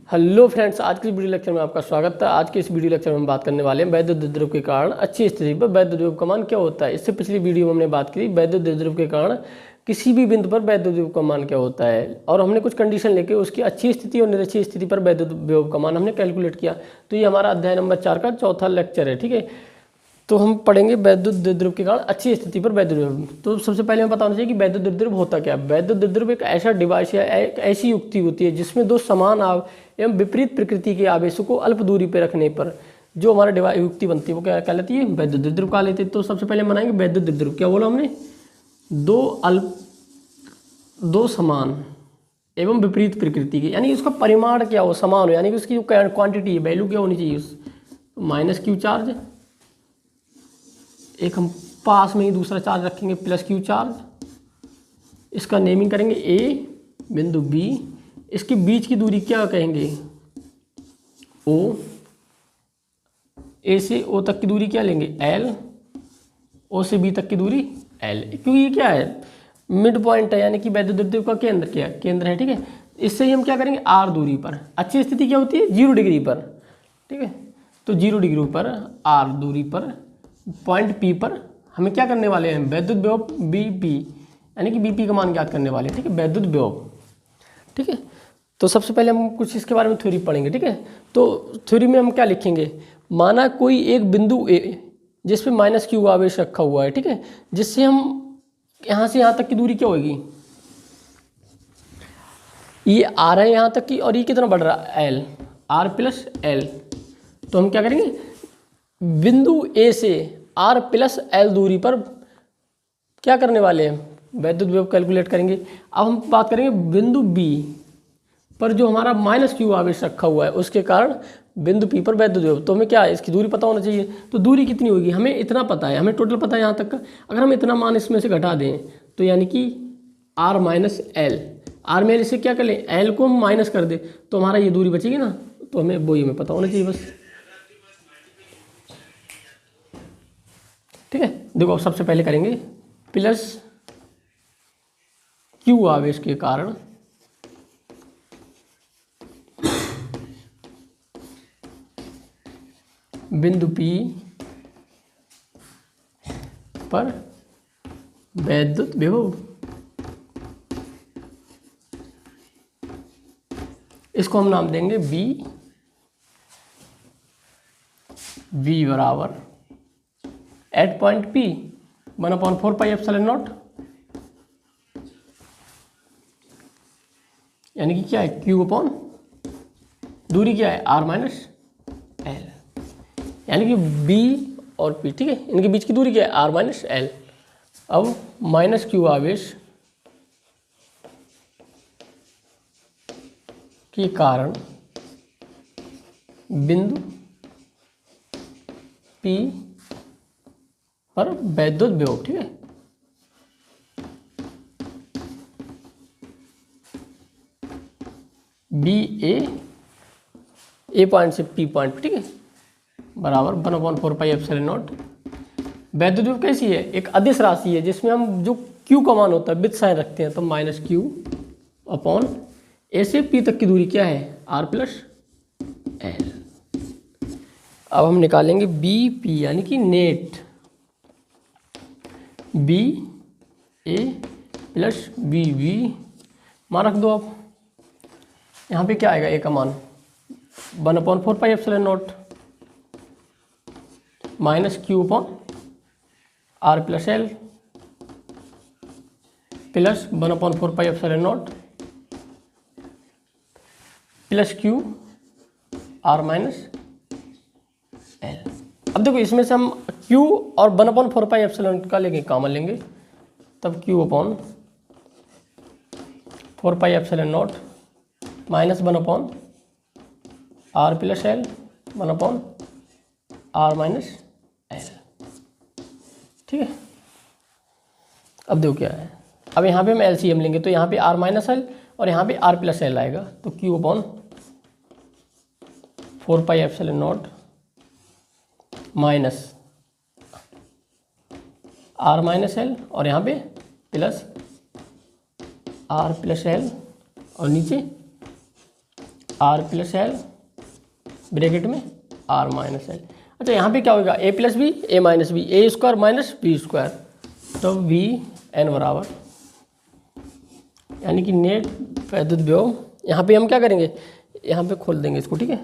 Hello friends, आज के इस वीडियो लेक्चर में आपका स्वागत है। आज के इस वीडियो लेक्चर में हम बात करने वाले हैं वैद्युत द्विध्रुव के कारण अच्छी स्थिति पर वैद्युत विभव का मान क्या होता है। इससे पिछली वीडियो में हमने बात की वैद्युत द्विध्रुव के कारण किसी भी बिंदु पर वैद्युत विभव का मान क्या होता है, और हमने कुछ कंडीशन लेके उसकी अच्छी स्थिति और निरक्षीय स्थिति पर वैद्युत विभव का मान हमने कैलकुलेट किया। तो ये हमारा अध्याय नंबर 4 का चौथा लेक्चर है। ठीक है, तो हम पढ़ेंगे वैद्युत द्विध्रुव के कारण अच्छी स्थिति पर वैद्युत विभव। तो सबसे पहले हमें पता होना चाहिए कि वैद्युत द्विध्रुव होता क्या है। वैद्युत द्विध्रुव एक ऐसा डिवाइस या एक ऐसी युक्ति होती है जिसमें दो समान एवं विपरीत प्रकृति के आवेशों को अल्प दूरी पर रखने पर जो हमारा डिवाइस युक्ति बनती है वो क्या कहलाती है, वैद्युत द्विध्रुव कहा लेते हैं। तो सबसे पहले बनाएंगे वैद्युत द्विध्रुव। क्या बोला हमने, दो समान एवं विपरीत प्रकृति के, यानी उसका परिमाण क्या हो, समान हो, यानी कि उसकी जो क्वांटिटी है, वैल्यू क्या होनी चाहिए, माइनस क्यू चार्ज, एक हम पास में ही दूसरा चार्ज रखेंगे प्लस क्यू चार्ज, इसका नेमिंग करेंगे ए, बिंदु बी, इसके बीच की दूरी क्या कहेंगे, ओ, ए से ओ तक की दूरी क्या लेंगे, एल, ओ से बी तक की दूरी एल, क्योंकि ये क्या है, मिड पॉइंट है, यानी कि वैद्युत द्विध्रुव का केंद्र क्या है, केंद्र है। ठीक है, इससे ही हम क्या करेंगे, आर दूरी पर। अच्छी स्थिति क्या होती है, 0 डिग्री पर। ठीक है, तो 0 डिग्री पर आर दूरी पर पॉइंट पी पर हमें क्या करने वाले हैं, वैद्युत विभव बी पी, यानी कि बी पी का मान ज्ञात करने वाले हैं। ठीक है, वैद्युत विभव। ठीक है, तो सबसे पहले हम कुछ इसके बारे में थ्योरी पढ़ेंगे। ठीक है, तो थ्योरी में हम क्या लिखेंगे, माना कोई एक बिंदु ए जिसपे माइनस क्यू आवेश रखा हुआ है। ठीक है, जिससे हम यहाँ से यहाँ तक की दूरी क्या होगी, ये आर है यहाँ तक की, और ये कितना बढ़ रहा है, एल, आर प्लस एल। तो हम क्या करेंगे, बिंदु ए से आर प्लस एल दूरी पर क्या करने वाले हैं, वैद्युत विभव कैलकुलेट करेंगे। अब हम बात करेंगे बिंदु बी पर जो हमारा माइनस क्यू आवेश रखा हुआ है, उसके कारण बिंदु पी पर वैद्युत विभव। तो हमें क्या है, इसकी दूरी पता होना चाहिए। तो दूरी कितनी होगी, हमें इतना पता है, हमें टोटल पता है यहाँ तक का। अगर हम इतना मान इसमें से घटा दें तो यानी कि आर माइनस एल, आर में इसे क्या कर लें, एल को हम माइनस कर दें तो हमारा ये दूरी बचेगी ना। तो हमें वो हमें पता होना चाहिए बस। ठीक है, देखो अब सबसे पहले करेंगे प्लस क्यू आवेश के कारण बिंदु P पर वैद्युत विभव। इसको हम नाम देंगे V बराबर at point P 1/4 pi epsilon naught, यानी कि क्या है, Q अपॉन दूरी क्या है, R माइनस एल, यानी कि B और P। ठीक है, इनके बीच की दूरी क्या है, R माइनस एल। अब माइनस क्यू आवेश के कारण बिंदु P पर वैद्युत विभव। ठीक है, बी ए पॉइंट से P पॉइंट। ठीक है, बराबर 1/4 पाई एप्सिलॉन नॉट। वैद्युत विभव कैसी है, एक अदिश राशि है जिसमें हम जो Q का मान होता है विद साइन रखते हैं, तो माइनस क्यू अपॉन ए से P तक की दूरी क्या है, R प्लस एल। अब हम निकालेंगे बी पी, यानी कि net b a plus b v मान रख दो। अब यहाँ पे क्या आएगा, ए का मान 1/4 pi epsilon naught minus q upon r plus l plus 1/4 pi epsilon naught plus q r minus l. अब देखो इसमें से हम Q और 1/4 पाई एप्सिलॉन का लेंगे, कॉमन लेंगे, तब Q upon 4 pi epsilon naught minus 1/R plus L 1/R minus L. ठीक है, अब देखो क्या है, अब यहाँ पे हम LCM लेंगे तो यहाँ पे R माइनस एल और यहाँ पे R प्लस एल आएगा, तो Q upon 4 pi epsilon naught minus R minus L और यहाँ पे प्लस R प्लस एल और नीचे आर प्लस एल ब्रैकेट में आर माइनस एल। अच्छा यहाँ पे क्या होगा, ए प्लस बी ए माइनस बी, ए स्क्वायर माइनस बी स्क्वायर, तो वी एन बराबर, यानी कि नेट वैद्युत विभव। यहाँ पे हम क्या करेंगे, यहाँ पे खोल देंगे इसको, ठीक है।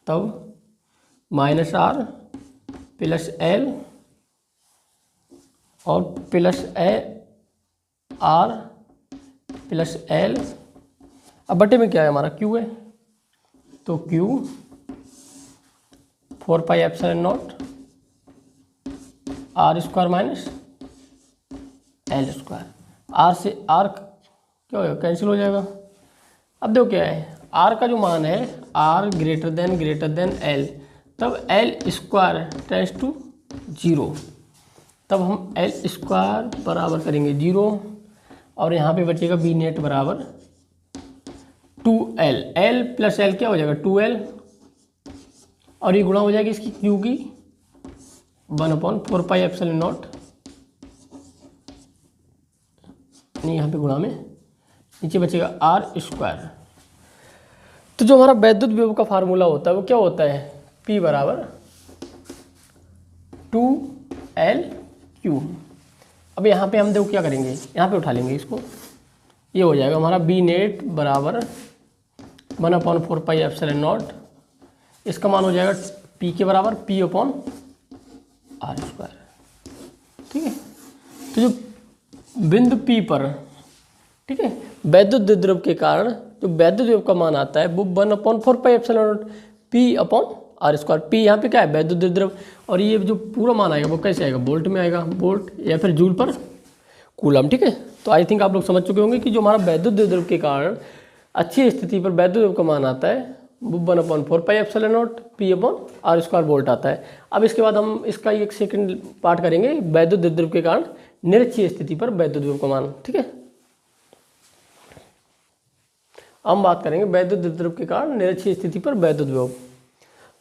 तब माइनस आर प्लस एल और plus a r plus l, अब बटे में क्या है हमारा क्यू है, तो q 4 pi epsilon naught r square minus l square. R से आर क्या होगा, कैंसिल हो जाएगा। अब देखो क्या है, आर का जो मान है आर ग्रेटर देन एल, तब एल स्क्वायर टेंस टू 0, तब हम एल स्क्वायर बराबर करेंगे 0 और यहाँ पे बचेगा बी नेट बराबर 2l, एल प्लस एल क्या हो जाएगा 2l, और ये गुणा हो जाएगी इसकी क्यू की 1/4 पाई एप्सिलॉन नॉट, नहीं यहाँ पे गुणा में, नीचे बचेगा आर स्क्वायर। तो जो हमारा वैद्युत विभव का फार्मूला होता है वो क्या होता है, P बराबर 2L/Q। अब यहाँ पे हम देखो क्या करेंगे, यहाँ पे उठा लेंगे इसको, ये हो जाएगा हमारा बी नेट बराबर 1/4 पाई एप्सिलॉन नॉट, इसका मान हो जाएगा P के बराबर P/R स्क्वायर, ठीक है। तो जो बिंदु P पर, ठीक है, वैद्युत द्विध्रुव के कारण जो वैद्युत विभव का मान आता है वो 1/4 pi epsilon not P/R square. P यहाँ पे क्या है, वैद्युत द्विध्रुव, और ये जो पूरा मान आएगा वो कैसे आएगा, वोल्ट में आएगा, वोल्ट या फिर जूल पर कूलम, ठीक है। तो आई थिंक आप लोग समझ चुके होंगे कि जो हमारा वैद्युत द्विध्रुव के कारण अच्छी स्थिति पर वैद्युत विभव का मान आता है वो 1/4 pi epsilon not P/R square volt आता है। अब इसके बाद हम इसका एक सेकंड पार्ट करेंगे, वैद्युत द्विध्रुव के कारण निरक्षीय स्थिति पर वैद्युत विभव का मान, ठीक है। हम बात करेंगे वैद्युत द्विध्रुव के कारण निरक्षीय स्थिति पर वैद्युत विभव।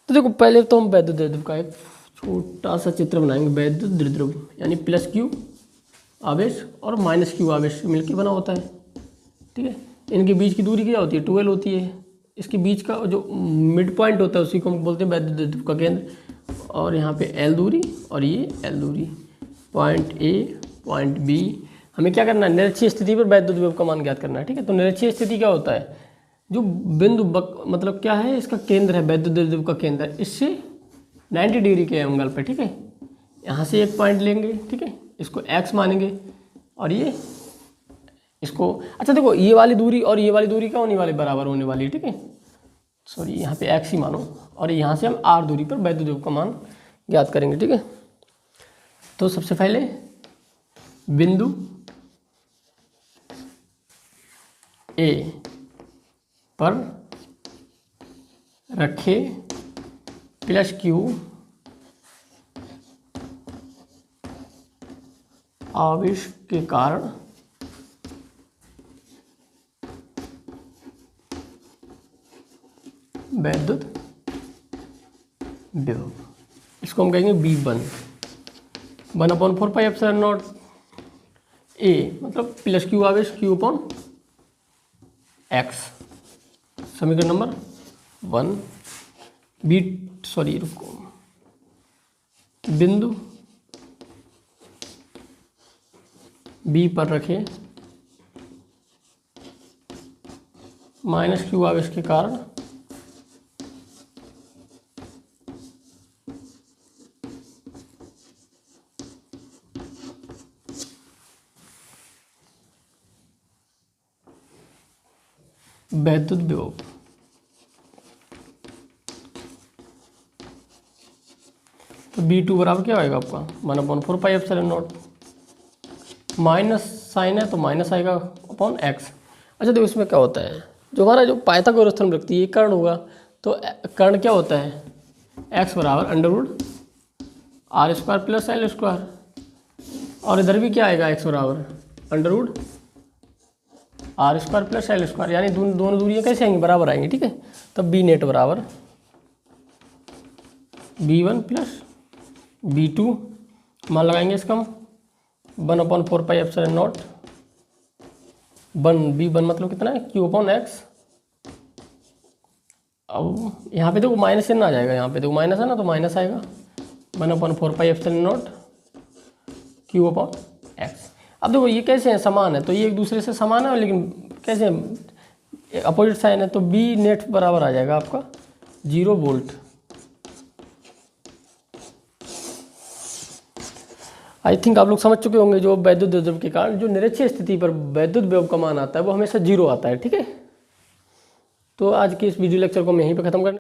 तो देखो पहले तो हम वैद्युत द्विध्रुव का एक छोटा सा चित्र बनाएंगे। वैद्युत द्विध्रुव यानी +Q आवेश और -Q आवेश मिलके बना होता है, ठीक है। इनके बीच की दूरी क्या होती है, 2L होती है। इसके बीच का जो मिड पॉइंट होता है उसी को हम बोलते हैं वैद्युत द्विध्रुव का केंद्र, और यहाँ पे L दूरी और ये L दूरी, पॉइंट A पॉइंट B। हमें क्या करना है, निरक्षीय स्थिति पर वैद्युत विभव का मान ज्ञात करना है, ठीक है। तो निरक्षीय स्थिति क्या होता है, जो बिंदु मतलब क्या है, इसका केंद्र है, वैद्युत द्विध्रुव का केंद्र है, इससे 90 डिग्री के एंगल पे, ठीक है। यहाँ से एक पॉइंट लेंगे, ठीक है, इसको x मानेंगे, और ये इसको, अच्छा देखो ये वाली दूरी और ये वाली दूरी क्या होने वाली, बराबर होने वाली है, ठीक है। सॉरी यहाँ पे x ही मानो, और यहाँ से हम r दूरी पर वैद्युत विभव का मान ज्ञात करेंगे, ठीक है। तो सबसे पहले बिंदु A पर रखे +Q आवेश के कारण वैद्युत विभव, इसको हम कहेंगे V1, 1/4 pi epsilon not A मतलब +Q आवेश Q/X। समीकरण नंबर 1। बिंदु B पर रखे -Q आवेश के कारण वैद्युत विभव। तो B2 बराबर क्या आएगा आपका, 1/4 pi epsilon naught, minus sign है तो माइनस आएगा अपॉन x। अच्छा देखो इसमें क्या होता है, जो हमारा जो पाइथागोरस थ्योरम रखती है ये कर्ण होगा, तो कर्ण क्या होता है, x बराबर √R square plus L square, और इधर भी क्या आएगा, x बराबर √R square plus L square, यानी दोनों दूरियाँ कैसे आएंगी, बराबर आएंगी, ठीक है। तब B नेट बराबर B1 प्लस B2, मान लगाएंगे इसका हम 1/4 पाई एप्सिलॉन नॉट, B1 मतलब कितना है, Q/X अब यहाँ पे देखो माइनस चिन्ह आ जाएगा, यहाँ पे देखो माइनस है ना, तो माइनस आएगा 1/4πε0 Q/x। अब देखो ये कैसे हैं, समान है, तो ये एक दूसरे से समान है, लेकिन कैसे अपोजिट साइन है, तो बी नेट बराबर आ जाएगा आपका 0 वोल्ट। आई थिंक आप लोग समझ चुके होंगे, जो वैद्युत द्विध्रुव के कारण जो निरक्षीय स्थिति पर वैद्युत विभव का मान आता है वो हमेशा 0 आता है। ठीक है, तो आज के इस वीडियो लेक्चर को हम यहीं पे खत्म करते हैं।